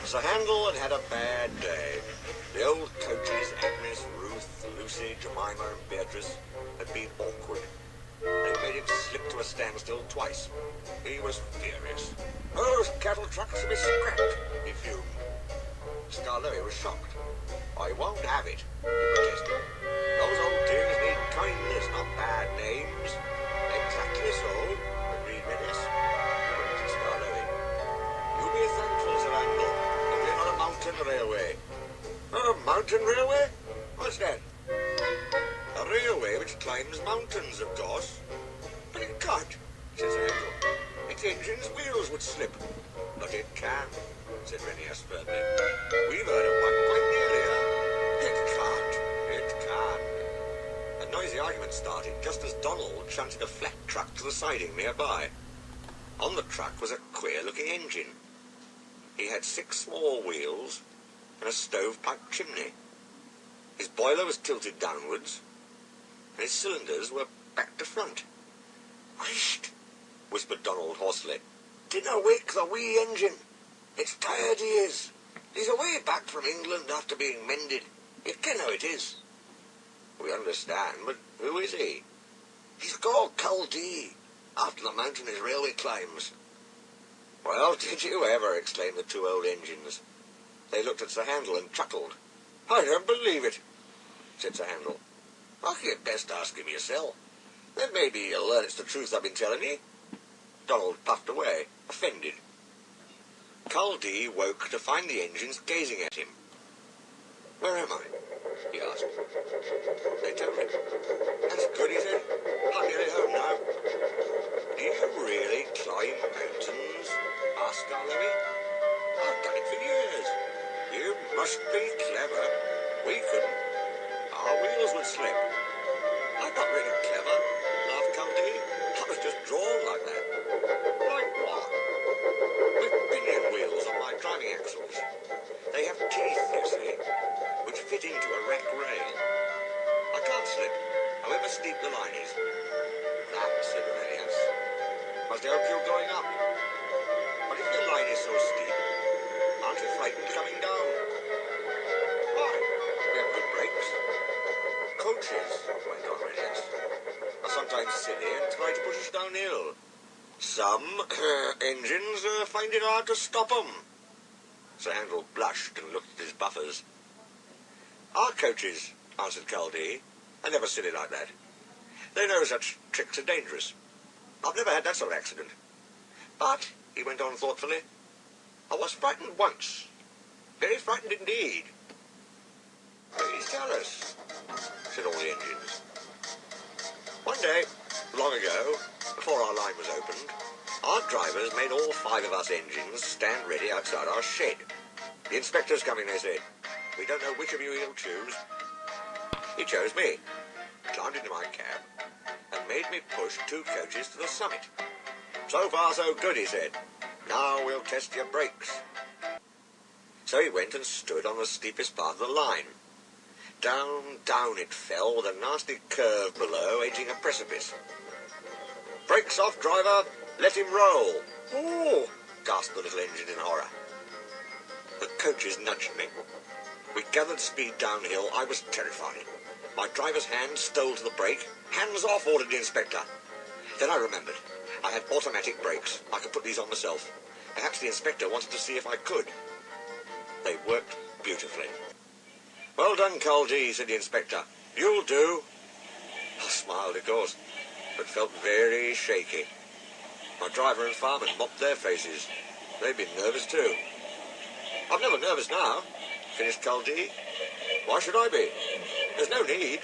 Sir Handel had had a bad day. The old coaches, Agnes, Ruth, Lucy, Jemima and Beatrice, had been awkward. They made him slip to a standstill twice. He was furious. Those cattle trucks will be scrapped, he fumed. Scarlet was shocked. I won't have it, he protested. Those old things need kindness, not bad names. Exactly so, agreed Remakes. He looked at Scarlet. You be thankful, Sir Handel, that we're not a mountain railway. A mountain railway? What's that? A railway which climbs mountains, of course. But it can't, said Sir Handel. Its engine's wheels would slip. But it can, said Remakes firmly. We've heard of one quite nearly, huh? It can't. A noisy argument started just as Donald shunted a flat truck to the siding nearby. On the truck was a queer-looking engine. He had 6 small wheels and a stovepipe chimney. His boiler was tilted downwards, and his cylinders were back to front. Whisht, whispered Donald hoarsely. Dinna wake the wee engine. It's tired he is. He's away back from England after being mended. You ken how it is. We understand, but who is he? He's called Culdee, after the mountain his railway climbs. Well, did you ever, exclaimed the 2 old engines. They looked at Sir Handel and chuckled. I don't believe it, said Sir Handel. I think you'd best ask him yourself. Then maybe you'll learn it's the truth I've been telling you. Donald puffed away, offended. Culdee woke to find the engines gazing at him. Where am I? He asked. They told him. That's good, he said. I'm nearly home now. Do you really climb mountains? Asked Scarlet. I've done it for years. You must be clever. We couldn't. Our wheels would slip. I'm not really clever, laughed Culdee. I was just drawn like that. Like what? With pinion wheels on my driving axles. They have teeth, you see, which fit into a rack rail. I can't slip, however steep the line is. That, said Remakes, must help you going up. But if your line is so steep, aren't you frightened coming down? Why? We have good brakes. Coaches, went on Remakes, are sometimes silly and try to push us downhill. Some engines find it hard to stop 'em. Sir Handel blushed and looked at his buffers. Our coaches, answered Culdee, are never silly like that. They know such tricks are dangerous. I've never had that sort of accident. But, he went on thoughtfully, I was frightened once. Very frightened indeed. Please tell us, said all the engines. One day, long ago, before our line was opened, our drivers made all 5 of us engines stand ready outside our shed. The inspector's coming, they said. We don't know which of you he'll choose. He chose me, climbed into my cab, and made me push 2 coaches to the summit. So far, so good, he said. Now we'll test your brakes. So he went and stood on the steepest part of the line. Down, down it fell, with a nasty curve below, edging a precipice. Brakes off, driver. Let him roll. Oh, gasped the little engine in horror. The coaches nudged me. We gathered speed downhill. I was terrified. My driver's hand stole to the brake. Hands off, ordered the inspector. Then I remembered. I had automatic brakes. I could put these on myself. Perhaps the inspector wanted to see if I could. They worked beautifully. Well done, Culdee, said the inspector. You'll do. I smiled, of course, but felt very shaky. My driver and fireman mopped their faces. They'd been nervous too. I'm never nervous now, finished Culdee. Why should I be? There's no need.